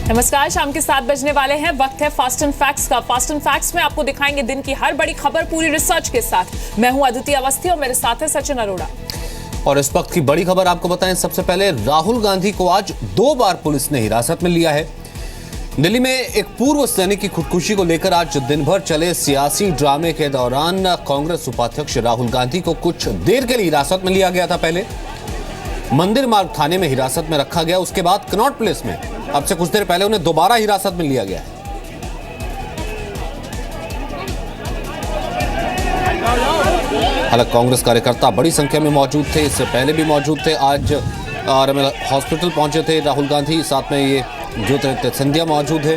नमस्कार, शाम के 7 बजने वाले हैं। वक्त है फास्ट एंड फैक्ट्स का। फास्ट एंड फैक्ट्स में आपको दिखाएंगे दिन की हर बड़ी खबर पूरी रिसर्च के साथ। मैं हूं अदिति अवस्थी और मेरे साथ है सचिन अरोड़ा। और इस वक्त की बड़ी खबर आपको बताएं। सबसे पहले राहुल गांधी को आज 2 बार पुलिस ने हिरासत में लिया है। दिल्ली में एक पूर्व सैनिक की खुदकुशी को लेकर आज दिन भर चले सियासी ड्रामे के दौरान कांग्रेस उपाध्यक्ष राहुल गांधी को कुछ देर के लिए हिरासत में लिया गया था। पहले मंदिर मार्ग थाने में हिरासत में रखा गया, उसके बाद कनॉट प्लेस में अब से कुछ देर पहले उन्हें दोबारा हिरासत में लिया गया है। हालांकि कांग्रेस कार्यकर्ता बड़ी संख्या में मौजूद थे, इससे पहले भी मौजूद थे। आज हॉस्पिटल पहुंचे थे राहुल गांधी, साथ में ये ज्योतिरादित्य सिंधिया मौजूद है।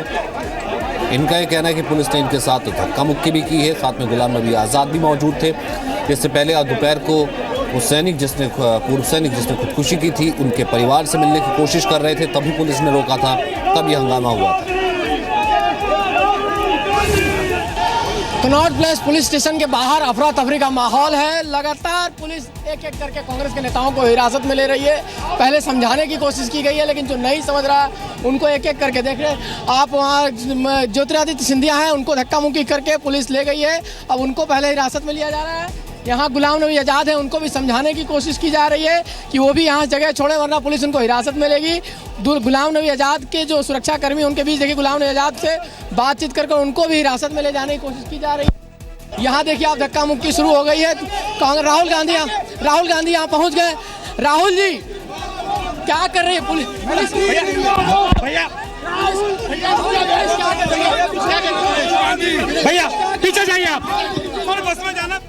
इनका ये कहना है कि पुलिस ने इनके साथ धक्का मुक्की भी की है। साथ में गुलाम नबी आज़ाद भी मौजूद थे। इससे पहले आज दोपहर को वो पूर्व सैनिक जिसने खुदकुशी की थी, उनके परिवार से मिलने की कोशिश कर रहे थे, तभी पुलिस ने रोका था, तब यह हंगामा हुआ था। कनॉट प्लेस पुलिस स्टेशन के बाहर अफरा तफरी का माहौल है। लगातार पुलिस एक एक करके कांग्रेस के नेताओं को हिरासत में ले रही है। पहले समझाने की कोशिश की गई है, लेकिन जो नहीं समझ रहा उनको एक एक करके देख रहे हैं आप। वहाँ ज्योतिरादित्य सिंधिया हैं, उनको धक्का मुक्की करके पुलिस ले गई है। अब उनको पहले हिरासत में लिया जा रहा है। यहाँ गुलाम नबी आज़ाद है, उनको भी समझाने की कोशिश की जा रही है कि वो भी यहाँ जगह छोड़े, वरना पुलिस उनको हिरासत में लेगी। गुलाम नबी आज़ाद के जो सुरक्षा कर्मी उनके बीच देखिए, गुलाम नबी आज़ाद से बातचीत करके उनको भी हिरासत में ले जाने की कोशिश की जा रही है। यहाँ देखिए आप, धक्का मुक्की शुरू हो गई है। राहुल गांधी यहाँ पहुँच गए। राहुल जी क्या कर रही है पुलिस? भैया पीछे जाइए आप, बस में जाना।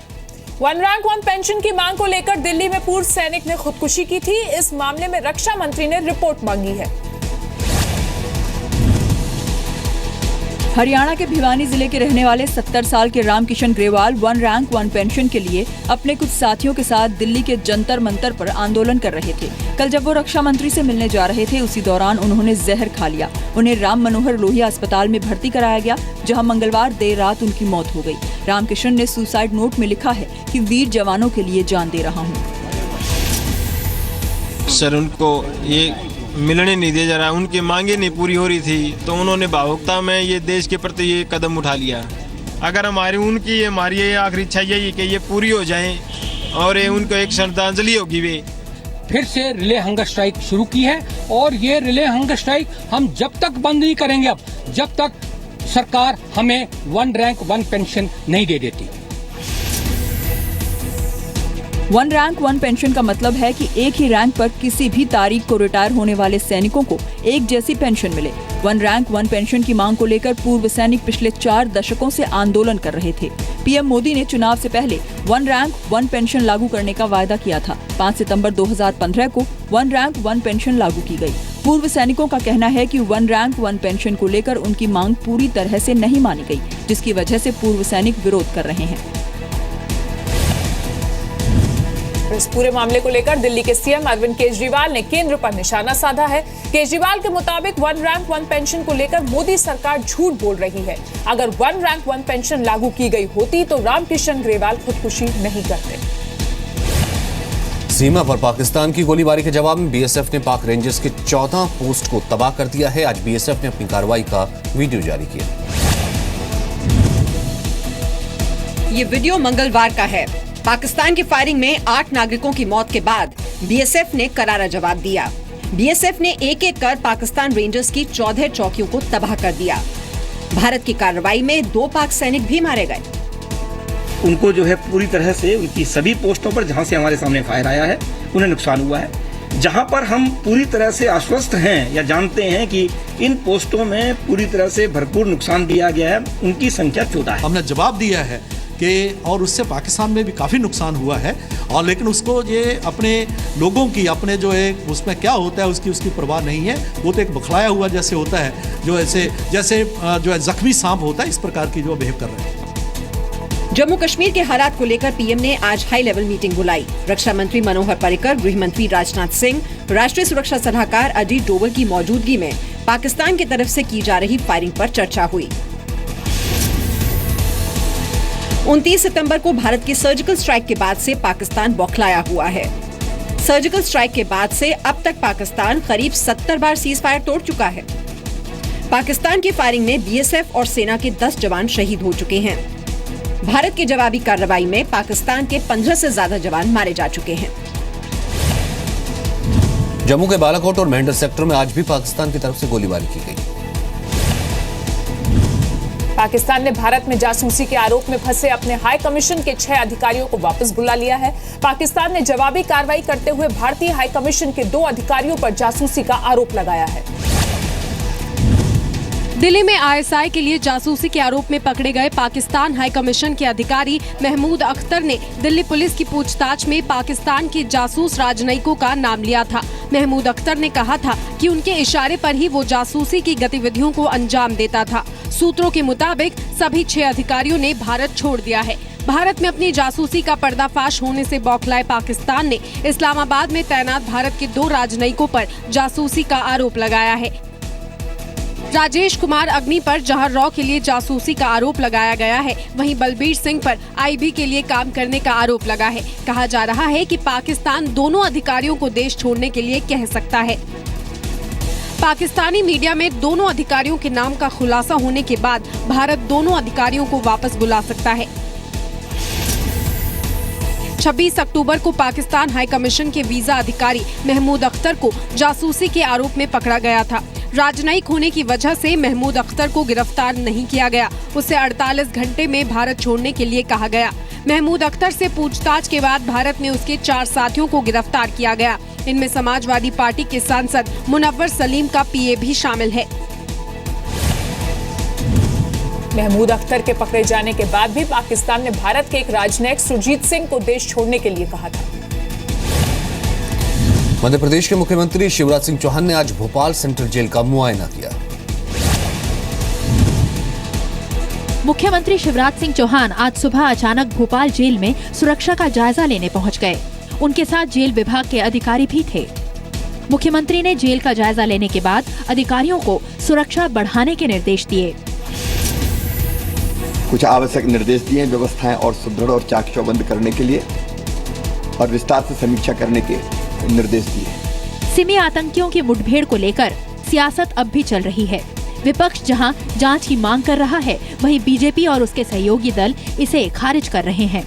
वन रैंक वन पेंशन की मांग को लेकर दिल्ली में पूर्व सैनिक ने खुदकुशी की थी। इस मामले में रक्षा मंत्री ने रिपोर्ट मांगी है। हरियाणा के भिवानी जिले के रहने वाले 70 साल के Ramkishan Grewal one rank one pension के लिए अपने कुछ साथियों के साथ दिल्ली के जंतर मंतर पर आंदोलन कर रहे थे। कल जब वो रक्षा मंत्री से मिलने जा रहे थे, उसी दौरान उन्होंने जहर खा लिया। उन्हें राम मनोहर लोहिया अस्पताल में भर्ती कराया गया, जहां मंगलवार देर रात उनकी मौत हो गई। रामकिशन ने सुसाइड नोट में लिखा है कि वीर जवानों के लिए जान दे रहा हूँ। सर, उनको ये मिलने नहीं दिया जा रहा, उनकी मांगे नहीं पूरी हो रही थी, तो उन्होंने भावुकता में ये देश के प्रति ये कदम उठा लिया। अगर हमारी ये आखिरी इच्छा यही कि ये पूरी हो जाए और ये उनको एक श्रद्धांजलि होगी। वे फिर से रिले हंगर स्ट्राइक शुरू की है और ये रिले हंगर स्ट्राइक हम जब तक बंद नहीं करेंगे, अब जब तक सरकार हमें वन रैंक वन पेंशन नहीं दे देती। वन रैंक वन पेंशन का मतलब है कि एक ही रैंक पर किसी भी तारीख को रिटायर होने वाले सैनिकों को एक जैसी पेंशन मिले। वन रैंक वन पेंशन की मांग को लेकर पूर्व सैनिक पिछले 4 दशकों से आंदोलन कर रहे थे। पीएम मोदी ने चुनाव से पहले वन रैंक वन पेंशन लागू करने का वायदा किया था। 5 सितंबर 2015 को वन रैंक वन पेंशन लागू की गई। पूर्व सैनिकों का कहना है कि वन रैंक वन पेंशन को लेकर उनकी मांग पूरी तरह से नहीं मानी गई, जिसकी वजह से पूर्व सैनिक विरोध कर रहे हैं। इस पूरे मामले को लेकर दिल्ली के सीएम अरविंद केजरीवाल ने केंद्र पर निशाना साधा है। केजरीवाल के मुताबिक वन रैंक वन पेंशन को लेकर मोदी सरकार झूठ बोल रही है। अगर वन रैंक वन पेंशन लागू की गई होती तो रामकिशन ग्रेवाल खुदकुशी नहीं करते। सीमा पर पाकिस्तान की गोलीबारी के जवाब में बीएसएफ ने पाक रेंजर्स के 14 पोस्ट को तबाह कर दिया है। आज बीएसएफ ने अपनी कार्रवाई का वीडियो जारी किया। ये वीडियो मंगलवार का है। पाकिस्तान की फायरिंग में 8 नागरिकों की मौत के बाद बीएसएफ ने करारा जवाब दिया। बीएसएफ ने एक एक कर पाकिस्तान रेंजर्स की 14 चौकियों को तबाह कर दिया। भारत की कार्रवाई में 2 पाक सैनिक भी मारे गए। उनको जो है पूरी तरह से उनकी सभी पोस्टों पर जहां से हमारे सामने फायर आया है उन्हें नुकसान हुआ है। जहां पर हम पूरी तरह से आश्वस्त हैं या जानते हैं कि इन पोस्टों में पूरी तरह से भरपूर नुकसान दिया गया है, उनकी संख्या 14 है। हमने जवाब दिया है कि और उससे पाकिस्तान में भी काफ़ी नुकसान हुआ है, और लेकिन उसको ये अपने लोगों की अपने जो है उसमें क्या होता है उसकी परवाह नहीं है। वो तो एक बखलाया हुआ जैसे होता है, जो ऐसे जैसे जो है जख्मी सांप होता है, इस प्रकार की जो बिहेव कर रहे हैं। जम्मू कश्मीर के हालात को लेकर पीएम ने आज हाई लेवल मीटिंग बुलाई। रक्षा मंत्री मनोहर पर्रिकर, गृह मंत्री राजनाथ सिंह, राष्ट्रीय सुरक्षा सलाहकार अजीत डोवल की मौजूदगी में पाकिस्तान की तरफ से की जा रही फायरिंग पर चर्चा हुई। 29 सितंबर को भारत की सर्जिकल स्ट्राइक के बाद से पाकिस्तान बौखलाया हुआ है। सर्जिकल स्ट्राइक के बाद से अब तक पाकिस्तान करीब 70 बार सीज फायर तोड़ चुका है। पाकिस्तान की फायरिंग में बीएसएफ और सेना के 10 जवान शहीद हो चुके हैं। भारत की जवाबी कार्रवाई में पाकिस्तान के 15 से ज्यादा जवान मारे जा चुके हैं। जम्मू के बालाकोट और मेंढर सेक्टर में आज भी पाकिस्तान की तरफ से गोलीबारी की गई। पाकिस्तान ने भारत में जासूसी के आरोप में फंसे अपने हाई कमीशन के 6 अधिकारियों को वापस बुला लिया है। पाकिस्तान ने जवाबी कार्रवाई करते हुए भारतीय हाई कमीशन के 2 अधिकारियों पर जासूसी का आरोप लगाया है। दिल्ली में आईएसआई के लिए जासूसी के आरोप में पकड़े गए पाकिस्तान हाई कमीशन के अधिकारी महमूद अख्तर ने दिल्ली पुलिस की पूछताछ में पाकिस्तान के जासूस राजनयिकों का नाम लिया था। महमूद अख्तर ने कहा था कि उनके इशारे पर ही वो जासूसी की गतिविधियों को अंजाम देता था। सूत्रों के मुताबिक सभी 6 अधिकारियों ने भारत छोड़ दिया है। भारत में अपनी जासूसी का पर्दाफाश होने से बौखलाए पाकिस्तान ने इस्लामाबाद में तैनात भारत के 2 राजनयिकों पर जासूसी का आरोप लगाया है। राजेश कुमार अग्नि पर जहां रॉ के लिए जासूसी का आरोप लगाया गया है, वहीं बलबीर सिंह पर आईबी के लिए काम करने का आरोप लगा है। कहा जा रहा है कि पाकिस्तान दोनों अधिकारियों को देश छोड़ने के लिए कह सकता है। पाकिस्तानी मीडिया में दोनों अधिकारियों के नाम का खुलासा होने के बाद भारत दोनों अधिकारियों को वापस बुला सकता है। 26 अक्टूबर को पाकिस्तान हाई कमीशन के वीजा अधिकारी महमूद अख्तर को जासूसी के आरोप में पकड़ा गया था। राजनयिक होने की वजह से महमूद अख्तर को गिरफ्तार नहीं किया गया। उसे 48 घंटे में भारत छोड़ने के लिए कहा गया। महमूद अख्तर से पूछताछ के बाद भारत में उसके 4 साथियों को गिरफ्तार किया गया। इनमें समाजवादी पार्टी के सांसद मुनव्वर सलीम का पीए भी शामिल है। महमूद अख्तर के पकड़े जाने के बाद भी पाकिस्तान ने भारत के एक राजनयिक सुरजीत सिंह को देश छोड़ने के लिए कहा था। मध्य प्रदेश के मुख्यमंत्री शिवराज सिंह चौहान ने आज भोपाल सेंट्रल जेल का मुआयना किया। मुख्यमंत्री शिवराज सिंह चौहान आज सुबह अचानक भोपाल जेल में सुरक्षा का जायजा लेने पहुंच गए। उनके साथ जेल विभाग के अधिकारी भी थे। मुख्यमंत्री ने जेल का जायजा लेने के बाद अधिकारियों को सुरक्षा बढ़ाने के निर्देश दिए। कुछ आवश्यक निर्देश दिए व्यवस्थाएं और सुदृढ़ और चाक चौबंद करने के लिए और विस्तार से समीक्षा करने के निर्देश दिए। सिमी आतंकियों की मुठभेड़ को लेकर सियासत अब भी चल रही है। विपक्ष जहां जांच की मांग कर रहा है, वहीं बीजेपी और उसके सहयोगी दल इसे खारिज कर रहे हैं।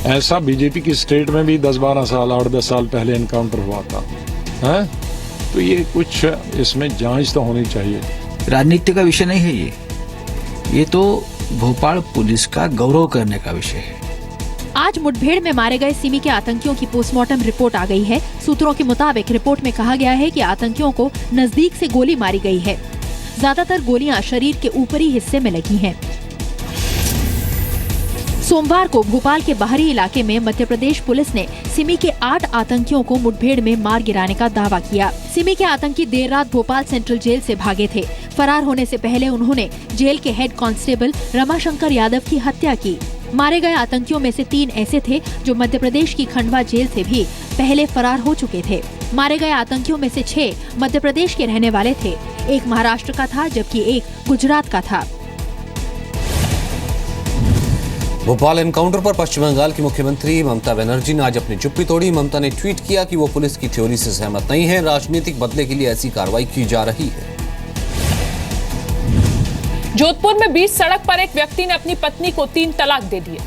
ऐसा बीजेपी की स्टेट में भी 10-12 साल 8-10 साल पहले एनकाउंटर हुआ था, है? तो ये कुछ इसमें जांच तो होनी चाहिए। राजनीति का विषय नहीं है ये तो भोपाल पुलिस का गौरव करने का विषय है। आज मुठभेड़ में मारे गए सिमी के आतंकियों की पोस्टमार्टम रिपोर्ट आ गई है। सूत्रों के मुताबिक रिपोर्ट में कहा गया है कि आतंकियों को नजदीक से गोली मारी गई है। ज्यादातर गोलियां शरीर के ऊपरी हिस्से में लगी हैं। सोमवार को भोपाल के बाहरी इलाके में मध्य प्रदेश पुलिस ने सिमी के 8 आतंकियों को मुठभेड़ में मार गिराने का दावा किया। सिमी के आतंकी देर रात भोपाल सेंट्रल जेल से भागे थे। फरार होने से पहले उन्होंने जेल के हेड कांस्टेबल रमाशंकर यादव की हत्या की। मारे गए आतंकियों में से 3 ऐसे थे जो मध्य प्रदेश की खंडवा जेल से भी पहले फरार हो चुके थे। मारे गए आतंकियों में से 6 मध्य प्रदेश के रहने वाले थे। एक महाराष्ट्र का था जबकि एक गुजरात का था। भोपाल एनकाउंटर पर पश्चिम बंगाल की मुख्यमंत्री ममता बनर्जी ने आज अपनी चुप्पी तोड़ी। ममता ने ट्वीट किया कि वो पुलिस की थ्योरी से सहमत नहीं है। राजनीतिक बदले के लिए ऐसी कार्रवाई की जा रही है। जोधपुर में बीच सड़क पर एक व्यक्ति ने अपनी पत्नी को 3 तलाक दे दिए।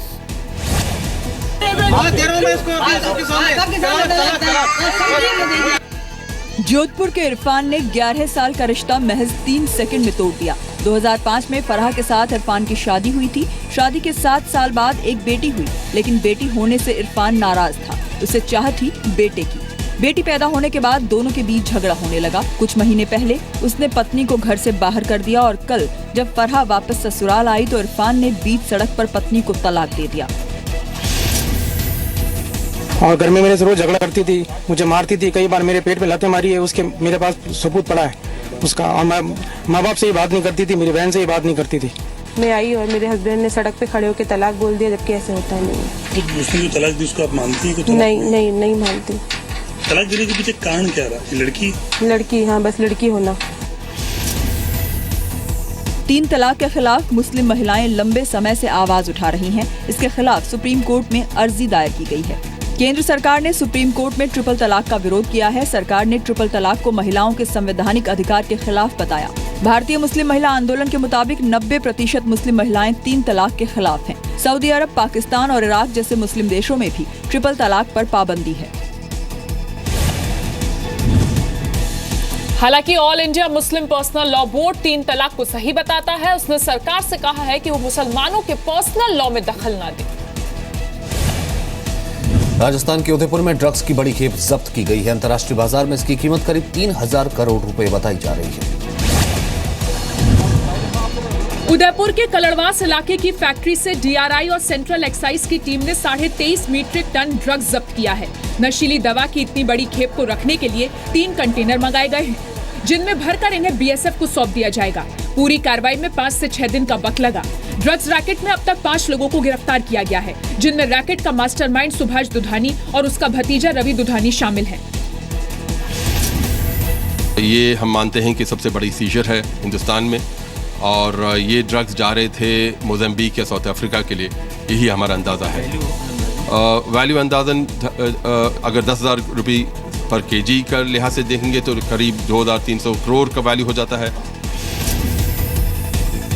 जोधपुर के इरफान ने 11 साल का रिश्ता महज 3 सेकंड में तोड़ दिया। 2005 में फराह के साथ इरफान की शादी हुई थी। शादी के 7 साल बाद एक बेटी हुई, लेकिन बेटी होने से इरफान नाराज था। उसे चाह थी बेटे की। बेटी पैदा होने के बाद दोनों के बीच झगड़ा होने लगा। कुछ महीने पहले उसने पत्नी को घर से बाहर कर दिया और कल जब फराह वापस ससुराल आई तो इरफान ने बीच सड़क पर पत्नी को तलाक दे दिया। और घर में मेरे से रोज झगड़ा करती थी, मुझे मारती थी, कई बार मेरे पेट में लातें मारी है। उसके मेरे पास सबूत पड़ा है उसका। और मैं माँ बाप से ही बात नहीं करती थी, मेरी बहन से ही बात नहीं करती थी। मैं आई और मेरे हस्बैंड ने सड़क पे खड़े होकर तलाक बोल दिया, जबकि ऐसे होता नहीं है। तो उसने जो तलाक दी उसको आप मानती हैं? नहीं मानती। तलाक देने के पीछे कारण क्या रहा? लड़की, हाँ बस लड़की होना। 3 तलाक के खिलाफ मुस्लिम महिलाएं लंबे समय से आवाज उठा रही हैं। इसके खिलाफ सुप्रीम कोर्ट में अर्जी दायर की गई है। केंद्र सरकार ने सुप्रीम कोर्ट में ट्रिपल तलाक का विरोध किया है। सरकार ने ट्रिपल तलाक को महिलाओं के संवैधानिक अधिकार के खिलाफ बताया। भारतीय मुस्लिम महिला आंदोलन के मुताबिक 90% मुस्लिम महिलाएं 3 तलाक के खिलाफ हैं। सऊदी अरब, पाकिस्तान और इराक जैसे मुस्लिम देशों में भी ट्रिपल तलाक पर पाबंदी है। हालांकि all India Muslim personal law board 3 तलाक को सही बताता है। उसने सरकार से कहा है कि वो मुसलमानों के पर्सनल लॉ में दखल न दे। राजस्थान के उदयपुर में ड्रग्स की बड़ी खेप जब्त की गई है। अंतर्राष्ट्रीय बाजार में इसकी कीमत करीब 3000 करोड़ रुपए बताई जा रही है। उदयपुर के कलड़वास इलाके की फैक्ट्री से डीआरआई और सेंट्रल एक्साइज की टीम ने 23.5 मीट्रिक टन ड्रग्स जब्त किया है। नशीली दवा की इतनी बड़ी खेप को रखने के लिए 3 कंटेनर मंगाए गए हैं, जिनमें भरकर इन्हें बीएसएफ को सौंप दिया जाएगा। पूरी कार्रवाई में 5 से 6 दिन का वक्त लगा। ड्रग्स रैकेट में अब तक 5 लोगों को गिरफ्तार किया गया है, जिनमें रैकेट का मास्टरमाइंड सुभाष दुधानी और उसका भतीजा रवि दुधानी शामिल है। ये हम मानते हैं कि सबसे बड़ी सीजर है हिंदुस्तान में, और ये ड्रग्स जा रहे थे मोज़म्बिक या साउथ अफ्रीका के लिए, यही हमारा अंदाज़ा है। वैल्यू अंदाज़न अगर 10,000 रुपये पर केजी का लिहाज से देखेंगे तो करीब 2300 करोड़ का वैल्यू हो जाता है।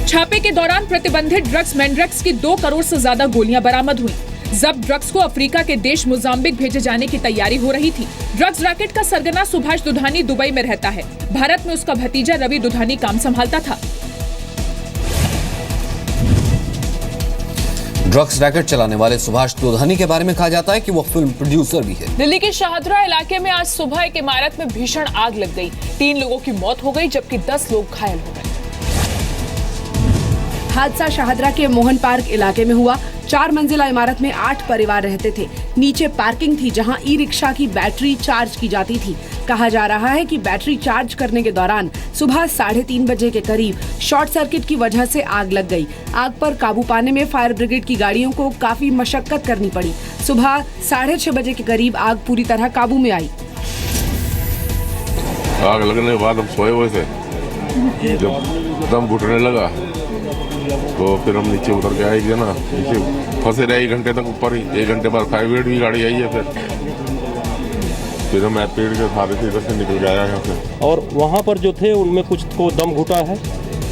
छापे के दौरान प्रतिबंधित ड्रग्स मैंड्रेक्स की 2 करोड़ से ज्यादा गोलियां बरामद हुई। जब्त ड्रग्स को अफ्रीका के देश मोजाम्बिक भेजे जाने की तैयारी हो रही थी। ड्रग्स रैकेट का सरगना सुभाष दुधानी दुबई में रहता है। भारत में उसका भतीजा रवि दुधानी काम संभालता था। ड्रग्स रैकेट चलाने वाले सुभाष दुधानी के बारे में कहा जाता है कि वो फिल्म प्रोड्यूसर भी है। दिल्ली के शाहदरा इलाके में आज सुबह एक इमारत में भीषण आग लग गई। 3 लोगों की मौत हो गई, जबकि 10 लोग घायल हो गए। हादसा शाहदरा के मोहन पार्क इलाके में हुआ। 4 मंजिला इमारत में 8 परिवार रहते थे। नीचे पार्किंग थी, जहां ई रिक्शा की बैटरी चार्ज की जाती थी। कहा जा रहा है कि बैटरी चार्ज करने के दौरान सुबह 3:30 बजे के करीब शॉर्ट सर्किट की वजह से आग लग गई। आग पर काबू पाने में फायर ब्रिगेड की गाड़ियों को काफी मशक्कत करनी पड़ी। सुबह 6:30 बजे के करीब आग पूरी तरह काबू में आई। आग लगने के बाद हम सोए हुए थे, जब दम घुटने लगा तो फिर हम नीचे उतर के आए ना, नीचे फंसे रहे 1 घंटे तक ऊपर ही। 1 घंटे बाद फायर ब्रिगेड की गाड़ी आई है, फिर हम पेड़ के सहारे से इधर से निकल के आया यहाँ से। और वहाँ पर जो थे उनमें कुछ को दम घुटा है,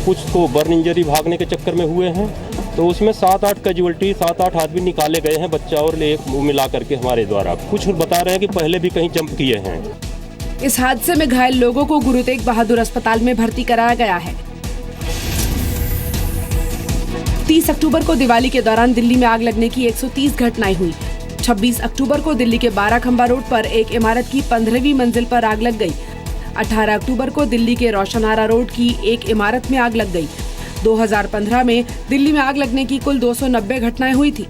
कुछ को बर्न इंजरी भागने के चक्कर में हुए हैं। तो उसमें 7-8 कैजुअल्टी, 7-8 आदमी निकाले गए हैं, बच्चा और एक मिला करके हमारे द्वारा। कुछ बता रहे हैं कि पहले भी कहीं जंप किए हैं। इस हादसे में घायल लोगों को गुरु तेग बहादुर अस्पताल में भर्ती कराया गया है। 30 अक्टूबर को दिवाली के दौरान दिल्ली में आग लगने की 130 घटनाएं हुई। 26 अक्टूबर को दिल्ली के 12 खंबा रोड पर एक इमारत की 15वीं मंजिल पर आग लग गई। 18 अक्टूबर को दिल्ली के रोशनारा रोड की एक इमारत में आग लग गई। 2015 में दिल्ली में आग लगने की कुल 290 घटनाएं हुई थी।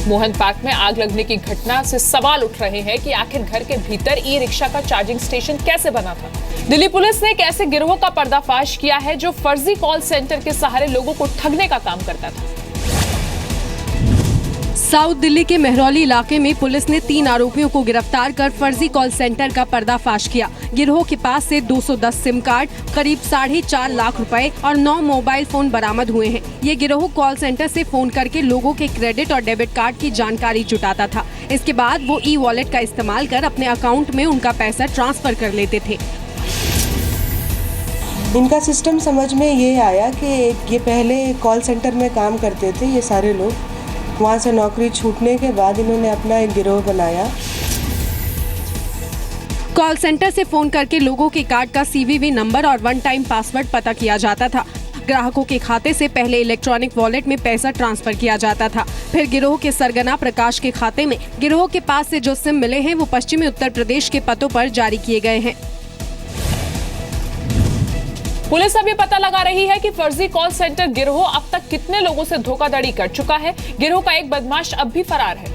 मोहन पार्क में आग लगने की घटना से सवाल उठ रहे हैं कि आखिर घर के भीतर ई रिक्शा का चार्जिंग स्टेशन कैसे बना था। दिल्ली पुलिस ने एक ऐसे गिरोह का पर्दाफाश किया है जो फर्जी कॉल सेंटर के सहारे लोगों को ठगने का काम करता था। साउथ दिल्ली के मेहरौली इलाके में पुलिस ने 3 आरोपियों को गिरफ्तार कर फर्जी कॉल सेंटर का पर्दाफाश किया। गिरोह के पास से 210 सिम कार्ड, करीब 4.5 लाख रुपए और 9 मोबाइल फोन बरामद हुए हैं। ये गिरोह कॉल सेंटर से फोन करके लोगों के क्रेडिट और डेबिट कार्ड की जानकारी जुटाता था। इसके बाद वो ई वॉलेट का इस्तेमाल कर अपने अकाउंट में उनका पैसा ट्रांसफर कर लेते थे। इनका सिस्टम समझ में ये आया कि ये पहले कॉल सेंटर में काम करते थे। ये सारे लोग वहाँ से नौकरी छूटने के बाद इन्होंने अपना एक गिरोह बनाया। कॉल सेंटर से फोन करके लोगों के कार्ड का सीवीवी नंबर और 1 टाइम पासवर्ड पता किया जाता था। ग्राहकों के खाते से पहले इलेक्ट्रॉनिक वॉलेट में पैसा ट्रांसफर किया जाता था। फिर गिरोह के सरगना प्रकाश के खाते में गिरोह के पास से जो सिम मिले हैं वो पश्चिमी उत्तर प्रदेश के पतों पर जारी किए गए हैं। पुलिस अब ये पता लगा रही है कि फर्जी कॉल सेंटर गिरोह अब तक कितने लोगों से धोखाधड़ी कर चुका है। गिरोह का एक बदमाश अब भी फरार है।